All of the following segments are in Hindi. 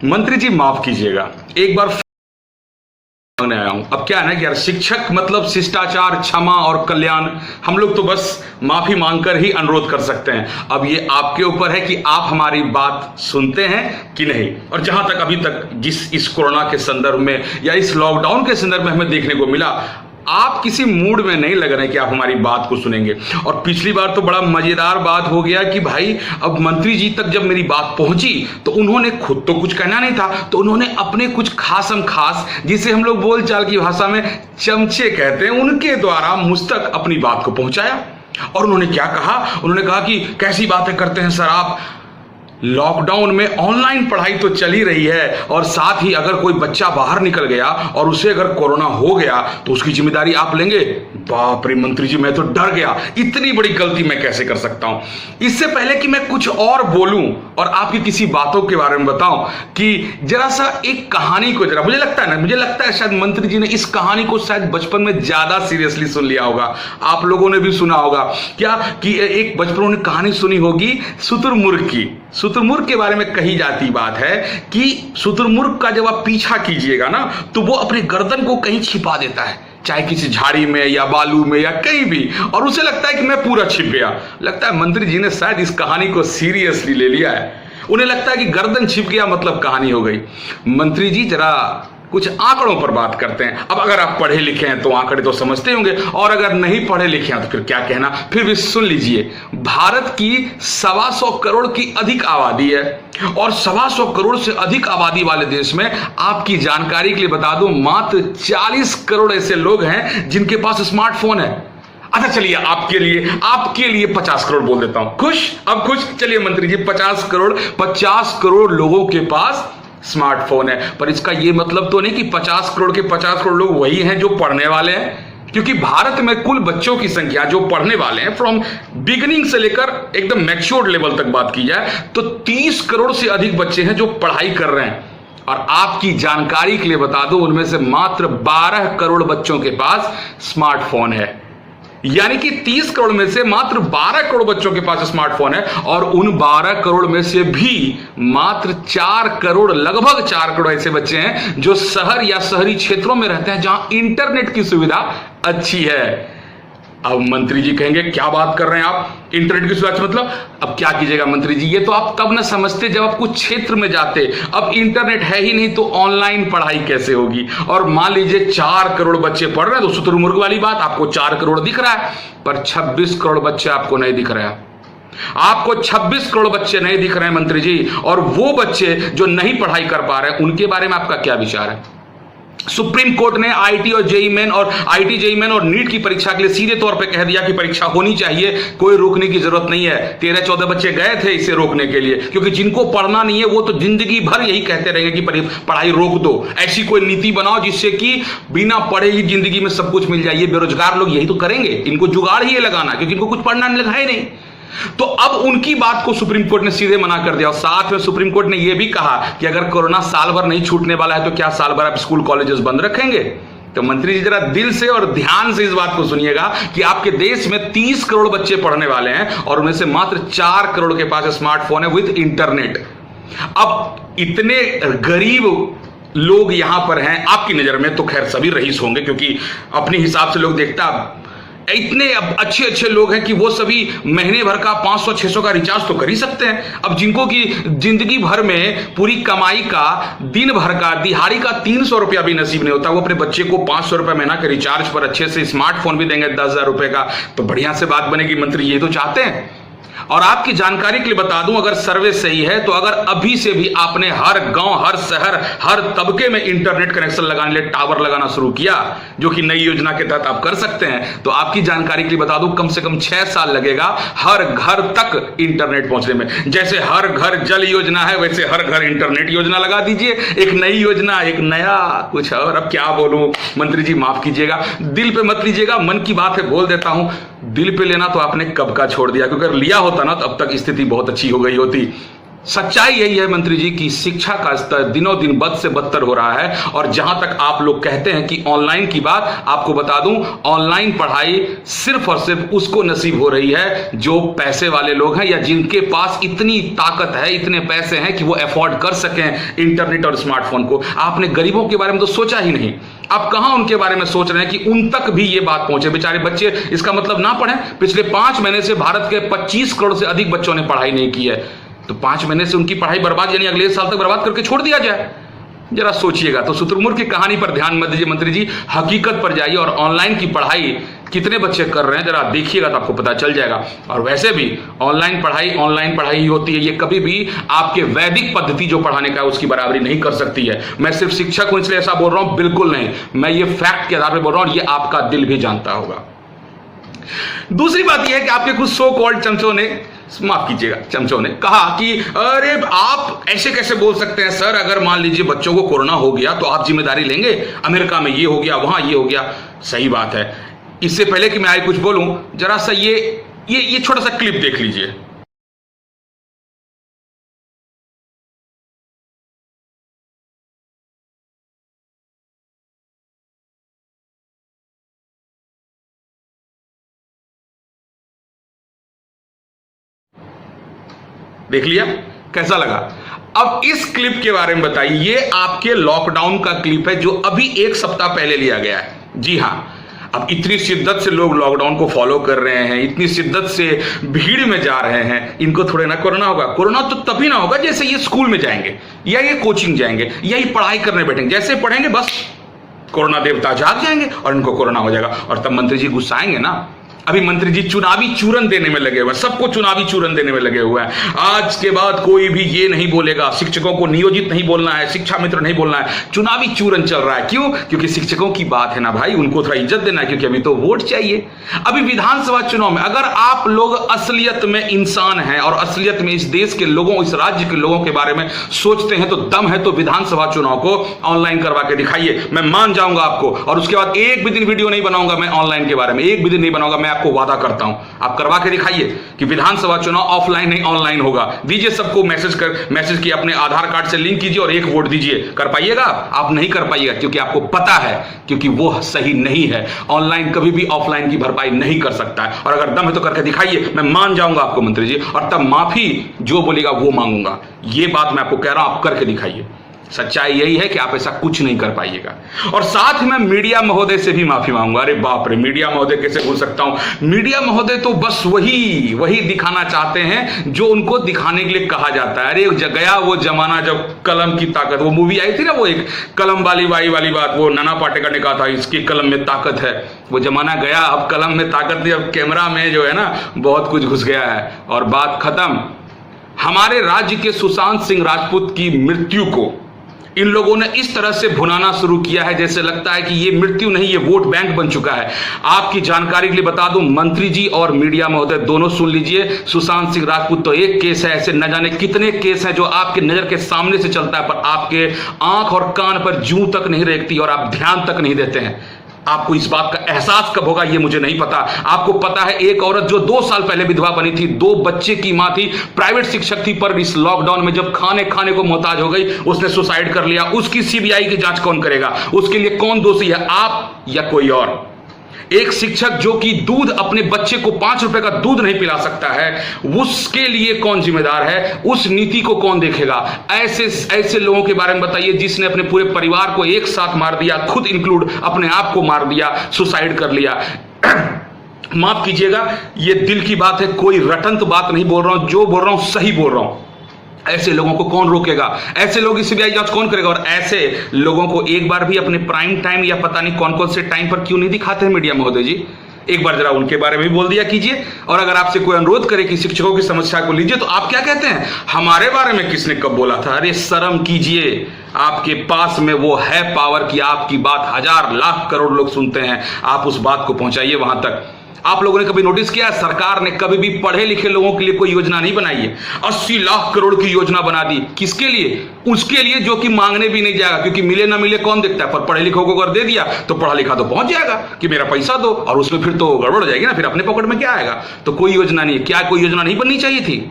मंत्री जी माफ कीजिएगा, एक बार मांगने आया हूं। अब क्या है ना कि यार, शिक्षक मतलब शिष्टाचार, क्षमा और कल्याण, हम लोग तो बस माफी मांगकर ही अनुरोध कर सकते हैं। अब ये आपके ऊपर है कि आप हमारी बात सुनते हैं कि नहीं। और जहां तक अभी तक जिस इस कोरोना के संदर्भ में या इस लॉकडाउन के संदर्भ में हमें देखने को मिला, आप किसी मूड में नहीं लग रहे कि आप हमारी बात को सुनेंगे। और पिछली बार तो बड़ा मजेदार बात हो गया कि भाई अब मंत्री जी तक जब मेरी बात पहुंची तो उन्होंने खुद तो कुछ कहना नहीं था, तो उन्होंने अपने कुछ खासम खास, जिसे हम लोग बोलचाल की भाषा में चमचे कहते हैं, उनके द्वारा मुझ तक अपनी बात को पहुंचाया। और उन्होंने क्या कहा? उन्होंने कहा कि कैसी बातें करते हैं सर आप, लॉकडाउन में ऑनलाइन पढ़ाई तो चल ही रही है, और साथ ही अगर कोई बच्चा बाहर निकल गया और उसे अगर कोरोना हो गया तो उसकी जिम्मेदारी आप लेंगे। बाप रे मंत्री जी, मैं तो डर गया, इतनी बड़ी गलती मैं कैसे कर सकता हूं। इससे पहले कि मैं कुछ और बोलूं और आपकी किसी बातों के बारे में बताऊं, कि जरा सा एक कहानी को जरा, मुझे लगता है शायद मंत्री जी ने इस कहानी को शायद बचपन में ज्यादा सीरियसली सुन लिया होगा। आप लोगों ने भी सुना होगा क्या कि एक बचपन में कहानी सुनी होगी शुतुरमुर्ग की। शुतुरमुर्ग के बारे में कही जाती बात है कि शुतुरमुर्ग का जब आप पीछा कीजिएगा ना, तो वो अपनी गर्दन को कहीं छिपा देता है, चाहे किसी झाड़ी में या बालू में या कहीं भी, और उसे लगता है कि मैं पूरा छिप गया। लगता है मंत्री जी ने शायद इस कहानी को सीरियसली ले लिया है। उन्हें लगता है कि गर्दन छिप गया मतलब कहानी हो गई। मंत्री जी जरा कुछ आंकड़ों पर बात करते हैं। अब अगर आप पढ़े लिखे हैं तो आंकड़े तो समझते होंगे, और अगर नहीं पढ़े लिखे हैं तो फिर क्या कहना, फिर भी सुन लीजिए। भारत की 125 करोड़ की अधिक आबादी है, और 125 करोड़ से अधिक आबादी वाले देश में आपकी जानकारी के लिए बता दूं, मात्र 40 करोड़ ऐसे लोग हैं जिनके पास स्मार्टफोन है। अच्छा चलिए, आपके लिए 50 करोड़ बोल देता हूं। खुश? अब खुश? चलिए मंत्री जी, 50 करोड़ लोगों के पास स्मार्टफोन है। पर इसका यह मतलब तो नहीं कि 50 करोड़ के 50 करोड़ लोग वही हैं जो पढ़ने वाले हैं, क्योंकि भारत में कुल बच्चों की संख्या जो पढ़ने वाले हैं, फ्रॉम बिगिनिंग से लेकर एकदम मैच्योर्ड लेवल तक बात की जाए तो 30 करोड़ से अधिक बच्चे हैं जो पढ़ाई कर रहे हैं। और आपकी जानकारी के लिए बता दूं, उनमें से मात्र 12 करोड़ बच्चों के पास स्मार्टफोन है। यानी कि 30 करोड़ में से मात्र 12 करोड़ बच्चों के पास स्मार्टफोन है, और उन 12 करोड़ में से भी मात्र 4 करोड़, लगभग 4 करोड़ ऐसे बच्चे हैं जो शहर या शहरी क्षेत्रों में रहते हैं जहां इंटरनेट की सुविधा अच्छी है। अब मंत्री जी कहेंगे क्या बात कर रहे हैं आप, इंटरनेट की सुविधा मतलब? अब क्या कीजिएगा मंत्री जी, ये तो आप तब ना समझते जब आप कुछ क्षेत्र में जाते। अब इंटरनेट है ही नहीं तो ऑनलाइन पढ़ाई कैसे होगी? और मान लीजिए 4 करोड़ बच्चे पढ़ रहे हैं, तो शुतुरमुर्ग वाली बात, आपको 4 करोड़ दिख रहा है, पर 26 करोड़ बच्चे आपको नहीं दिख रहे हैं। आपको 26 करोड़ बच्चे नहीं दिख रहे हैं मंत्री जी, और वो बच्चे जो नहीं पढ़ाई कर पा रहे हैं उनके बारे में आपका क्या विचार है? सुप्रीम कोर्ट ने आईटी जेईई मेन और नीट की परीक्षा के लिए सीधे तौर पे कह दिया कि परीक्षा होनी चाहिए, कोई रोकने की जरूरत नहीं है। 13-14 बच्चे गए थे इसे रोकने के लिए, क्योंकि जिनको पढ़ना नहीं है वो तो जिंदगी भर यही कहते रहेंगे कि पढ़ाई रोक दो। ऐसी कोई नीति बनाओ जिससे कि बिना पढ़े ही जिंदगी में सब कुछ मिल जाए। ये बेरोजगार लोग यही तो करेंगे, इनको जुगाड़ ही लगाना, क्योंकि इनको कुछ पढ़ना नहीं लगा है नहीं। तो अब उनकी बात को सुप्रीम कोर्ट ने सीधे मना कर दिया, और साथ में सुप्रीम कोर्ट ने यह भी कहा कि अगर कोरोना साल भर नहीं छूटने वाला है तो क्या साल भर आप स्कूल कॉलेजेस बंद रखेंगे? तो मंत्री जी जरा दिल से और ध्यान से इस बात को सुनिएगा कि आपके देश में 30 करोड़ बच्चे पढ़ने वाले हैं, और उनमें से मात्र 4 करोड़ के पास स्मार्टफोन है विद इंटरनेट। अब इतने गरीब लोग यहां पर हैं, आपकी नजर में तो खैर सभी रईस होंगे, क्योंकि अपने हिसाब से लोग देखता, इतने अच्छे लोग हैं कि वो सभी महीने भर का 500-600 का रिचार्ज तो कर ही सकते हैं। अब जिनको की जिंदगी भर में पूरी कमाई का, दिन भर का, दिहाड़ी का 300 रुपया भी नसीब नहीं होता, वो अपने बच्चे को 500 रुपया महीना के रिचार्ज पर अच्छे से स्मार्टफोन भी देंगे 10,000 रुपए का, तो बढ़िया से बात बनेगी। मंत्री ये तो चाहते हैं। और आपकी जानकारी के लिए बता दूं, अगर सर्वे सही है तो अगर अभी से भी आपने हर गांव, हर शहर, हर तबके में इंटरनेट कनेक्शन लगाने लिए टावर लगाना शुरू किया, जो कि नई योजना के तहत आप कर सकते हैं, तो आपकी जानकारी के लिए बता दूं, कम से कम 6 साल लगेगा हर घर तक इंटरनेट पहुंचने में। जैसे हर घर जल योजना है, वैसे हर घर इंटरनेट योजना लगा दीजिए। एक नई योजना, एक नया कुछ और। अब क्या बोलूं मंत्री जी, माफ कीजिएगा, दिल पे मत लीजिएगा, मन की बात है बोल देता हूं। दिल पे लेना तो आपने कब का छोड़ दिया, क्योंकि अगर लिया होता ना तो अब तक स्थिति बहुत अच्छी हो गई होती। सच्चाई यही है मंत्री जी कि शिक्षा का स्तर दिनों दिन बद से बदतर हो रहा है। और जहां तक आप लोग कहते हैं कि ऑनलाइन की बात, आपको बता दूं ऑनलाइन पढ़ाई सिर्फ और सिर्फ उसको नसीब हो रही है जो पैसे वाले लोग हैं या जिनके पास इतनी ताकत है, इतने पैसे हैं कि वो अफोर्ड कर सकें इंटरनेट और स्मार्टफोन को। आपने गरीबों के बारे में तो सोचा ही नहीं। आप कहां उनके बारे में सोच रहे हैं कि उन तक भी ये बात पहुंचे। बेचारे बच्चे इसका मतलब ना पढ़ें। पिछले 5 महीने से भारत के 25 करोड़ से अधिक बच्चों ने पढ़ाई नहीं की है, तो 5 महीने से उनकी पढ़ाई बर्बाद, यानी अगले साल तक बर्बाद करके छोड़ दिया जाए। जरा सोचिएगा। तो शुतुरमुर्ग की कहानी पर ध्यान मत दीजिए मंत्री जी, हकीकत पर जाइए और ऑनलाइन की पढ़ाई कितने बच्चे कर रहे हैं जरा देखिएगा तो आपको पता चल जाएगा। और वैसे भी ऑनलाइन पढ़ाई ही होती है, ये कभी भी आपके वैदिक पद्धति जो पढ़ाने का है उसकी बराबरी नहीं कर सकती है। मैं सिर्फ शिक्षक हूं इसलिए ऐसा बोल रहा हूं, बिल्कुल नहीं, मैं ये फैक्ट के आधार पर बोल रहा हूं, ये आपका दिल भी जानता होगा। दूसरी बात यह है कि आपके कुछ सो कॉल्ड चमचों ने, माफ कीजिएगा, चमचों ने कहा कि अरे आप ऐसे कैसे बोल सकते हैं सर, अगर मान लीजिए बच्चों को कोरोना हो गया तो आप जिम्मेदारी लेंगे, अमेरिका में ये हो गया, वहां ये हो गया। सही बात है। इससे पहले कि मैं आगे कुछ बोलूं, जरा सा ये छोटा सा क्लिप देख लीजिए। देख लिया, कैसा लगा? अब इस क्लिप के बारे में बताइए। ये आपके लॉकडाउन का क्लिप है जो अभी 1 सप्ताह पहले लिया गया है। जी हां, अब इतनी शिद्दत से लोग लॉकडाउन को फॉलो कर रहे हैं, इतनी शिद्दत से भीड़ में जा रहे हैं, इनको थोड़े ना कोरोना होगा। कोरोना तो तभी ना होगा जैसे ये स्कूल में जाएंगे या ये कोचिंग जाएंगे या ये पढ़ाई करने बैठेंगे। जैसे पढ़ेंगे बस कोरोना देवता जाग जाएंगे और इनको कोरोना हो जाएगा। और तब मंत्री जी गुस्साएंगे ना। अभी मंत्री जी चुनावी चूरन देने में लगे हुए हैं, सबको चुनावी चूरन देने में लगे हुए हैं। आज के बाद कोई भी ये नहीं बोलेगा, शिक्षकों को नियोजित नहीं बोलना है, शिक्षा मित्र नहीं बोलना है, चुनावी चूरन चल रहा है। क्यों? क्योंकि शिक्षकों की बात है ना भाई, उनको थोड़ा इज्जत देना है, क्योंकि अभी तो वोट चाहिए। अभी विधानसभा चुनाव में अगर आप लोग असलियत में इंसान हैं और असलियत में इस देश के लोगों, इस राज्य के लोगों के बारे में सोचते हैं, तो दम है तो विधानसभा चुनाव को ऑनलाइन करवा के दिखाइए, मैं मान जाऊंगा आपको। और उसके बाद एक भी दिन वीडियो नहीं बनाऊंगा मैं ऑनलाइन के बारे में, एक भी दिन नहीं बनाऊंगा। मैं आपको वादा करता हूं, आप करवा के दिखाइए कि विधानसभा चुनाव ऑफलाइन नहीं ऑनलाइन होगा। दीजिए सबको मैसेज की अपने आधार कार्ड से लिंक कीजिए और 1 वोट दीजिए। कर पाइएगा? आप नहीं कर पाइएगा, क्योंकि आपको पता है, क्योंकि वो सही नहीं है। ऑनलाइन कभी भी ऑफलाइन की भरपाई नहीं कर सकता है। और अगर दम है तो करके दिखाइए, मैं मान जाऊंगा आपको मंत्री जी, और तब माफी जो बोलेगा वो मांगूंगा। ये बात मैं आपको कह रहा हूं, आप करके दिखाइए। सच्चाई यही है कि आप ऐसा कुछ नहीं कर पाइएगा। और साथ ही मैं मीडिया महोदय से भी माफी मांगूंगा। अरे बाप रे, मीडिया महोदय कैसे भूल सकता हूं? मीडिया महोदय तो बस वही दिखाना चाहते हैं जो उनको दिखाने के लिए कहा जाता है। अरे गया वो जमाना जब कलम की ताकत, वो मूवी आई थी ना, वो एक कलम वाली वाली बात, वो नाना पाटेकर ने कहा था इसकी कलम में ताकत है। वो जमाना गया, अब कलम में ताकत नहीं, अब कैमरा में जो है ना बहुत कुछ घुस गया है और बात खत्म। हमारे राज्य के सुशांत सिंह राजपूत की मृत्यु को इन लोगों ने इस तरह से भुनाना शुरू किया है जैसे लगता है कि ये मृत्यु नहीं, ये वोट बैंक बन चुका है। आपकी जानकारी के लिए बता दूं, मंत्री जी और मीडिया महोदय दोनों सुन लीजिए, सुशांत सिंह राजपूत तो एक केस है, ऐसे न जाने कितने केस हैं जो आपके नजर के सामने से चलता है, पर आपके आंख और कान पर जूं तक नहीं रेंगती और आप ध्यान तक नहीं देते हैं। आपको इस बात का एहसास कब होगा ये मुझे नहीं पता। आपको पता है एक औरत जो 2 साल पहले विधवा बनी थी, 2 बच्चे की मां थी, प्राइवेट शिक्षक थी, पर इस लॉकडाउन में जब खाने को मोहताज हो गई उसने सुसाइड कर लिया। उसकी सीबीआई की जांच कौन करेगा? उसके लिए कौन दोषी है, आप या कोई और? एक शिक्षक जो कि दूध अपने बच्चे को 5 रुपए का दूध नहीं पिला सकता है, उसके लिए कौन जिम्मेदार है? उस नीति को कौन देखेगा? ऐसे लोगों के बारे में बताइए जिसने अपने पूरे परिवार को एक साथ मार दिया, खुद इंक्लूड अपने आप को मार दिया, सुसाइड कर लिया। माफ कीजिएगा, ये दिल की बात है, कोई रटंत बात नहीं बोल रहा हूं, जो बोल रहा हूं सही बोल रहा हूं। ऐसे लोगों को कौन रोकेगा? ऐसे लोगों की सीबीआई जांच कौन करेगा? और ऐसे लोगों को एक बार भी अपने प्राइम टाइम या पता नहीं कौन कौन से टाइम पर क्यों नहीं दिखाते हैं मीडिया महोदय जी? एक बार जरा उनके बारे में भी बोल दिया कीजिए। और अगर आपसे कोई अनुरोध करे कि शिक्षकों की समस्या को लीजिए, तो आप क्या कहते हैं, हमारे बारे में किसने कब बोला था? अरे शर्म कीजिए, आपके पास में वो है पावर कि आपकी बात 1000 लाख करोड़ लोग सुनते हैं, आप उस बात को पहुंचाइए वहां तक। आप लोगों ने कभी नोटिस किया, सरकार ने कभी भी पढ़े लिखे लोगों के लिए कोई योजना नहीं बनाई है। 80 लाख करोड़ की योजना बना दी, किसके लिए? उसके लिए जो कि मांगने भी नहीं जाएगा, क्योंकि मिले ना मिले कौन देखता है। पर पढ़े लिखों को अगर दे दिया तो पढ़ा लिखा तो पहुंच जाएगा कि मेरा पैसा दो, और उसमें फिर तो गड़बड़ हो जाएगी ना, फिर अपने पॉकेट में क्या आएगा? तो कोई योजना नहीं है। क्या कोई योजना नहीं बननी चाहिए थी?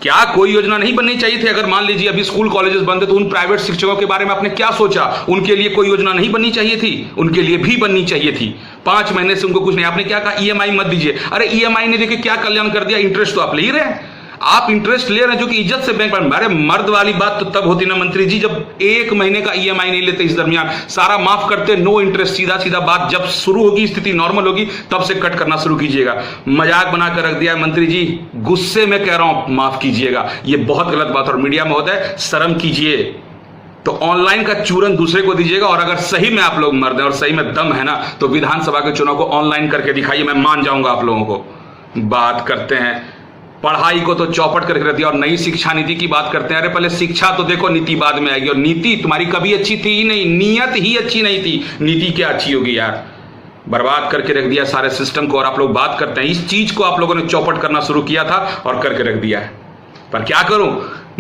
क्या कोई योजना नहीं बननी चाहिए थी? अगर मान लीजिए अभी स्कूल कॉलेजेस बंद है तो उन प्राइवेट शिक्षकों के बारे में आपने क्या सोचा? उनके लिए कोई योजना नहीं बननी चाहिए थी? उनके लिए भी बननी चाहिए थी। 5 महीने से उनको कुछ नहीं, आपने क्या कहा? ईएमआई मत दीजिए। अरे ईएमआई ने देखिए क्या कल्याण कर दिया, इंटरेस्ट तो आप ले ही रहे हैं। आप इंटरेस्ट ले रहे हैं जो कि इज्जत से बैंक पर। अरे मर्द वाली बात तो तब होती ना मंत्री जी, जब 1 महीने का ईएमआई नहीं लेते, इस दरमियान सारा माफ करते, नो इंटरेस्ट। सीधा सीधा बात, जब शुरू होगी स्थिति नॉर्मल होगी तब से कट करना शुरू कीजिएगा। मजाक बनाकर रख दिया मंत्री जी, गुस्से में कह रहा हूं, माफ कीजिएगा, ये बहुत गलत बात। और मीडिया महोदय शर्म कीजिए। तो ऑनलाइन का चूरन दूसरे को दीजिएगा, और अगर सही में आप लोग मर्द हैं और सही में दम है ना, तो विधानसभा के चुनाव को ऑनलाइन करके दिखाइए, मैं मान जाऊंगा आप लोगों को। बात करते हैं पढ़ाई को तो चौपट करके रख दिया, और नई शिक्षा नीति की बात करते हैं। अरे पहले शिक्षा तो देखो, नीति बाद में आएगी। और नीति तुम्हारी कभी अच्छी थी ही नहीं, नियत ही अच्छी नहीं थी, नीति क्या अच्छी होगी यार। बर्बाद करके रख दिया सारे सिस्टम को। और आप लोग बात करते हैं, इस चीज को आप लोगों ने चौपट करना शुरू किया था और करके रख दिया है। पर क्या करूं,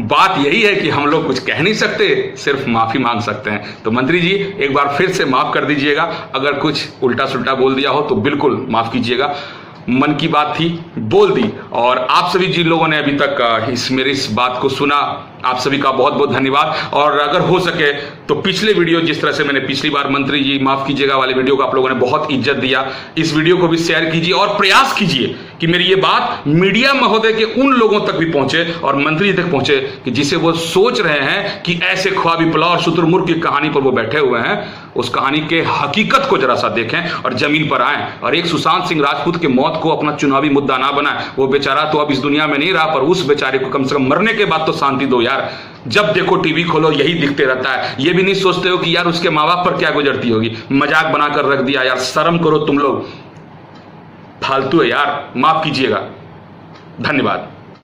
बात यही है कि हम लोग कुछ कह नहीं सकते, सिर्फ माफी मांग सकते हैं। तो मंत्री जी एक बार फिर से माफ कर दीजिएगा, अगर कुछ उल्टा सुल्टा बोल दिया हो तो बिल्कुल माफ कीजिएगा। मन की बात थी, बोल दी। और आप सभी जिन लोगों ने अभी तक मेरी इस बात को सुना, आप सभी का बहुत बहुत धन्यवाद। और अगर हो सके तो पिछले वीडियो, जिस तरह से मैंने पिछली बार मंत्री जी माफ कीजिएगा वाले वीडियो को आप लोगों ने बहुत इज्जत दिया, इस वीडियो को भी शेयर कीजिए और प्रयास कीजिए कि मेरी ये बात मीडिया महोदय के उन लोगों तक भी पहुंचे और मंत्री जी तक पहुंचे कि जिसे वो सोच रहे हैं कि ऐसे ख्वाबी पुलाव और शुतुरमुर्ग की कहानी पर वो बैठे हुए हैं, उस कहानी के हकीकत को जरा सा देखें और जमीन पर आए। और एक सुशांत सिंह राजपूत के मौत को अपना चुनावी मुद्दा ना बनाए। वो बेचारा तो अब इस दुनिया में नहीं रहा, पर उस बेचारे को कम से कम मरने के बाद तो शांति दो यार। जब देखो टीवी खोलो यही दिखते रहता है। ये भी नहीं सोचते हो कि यार उसके माँ बाप पर क्या गुजरती होगी। मजाक बनाकर रख दिया यार, शर्म करो तुम लोग, फालतू है यार, माफ कीजिएगा। धन्यवाद।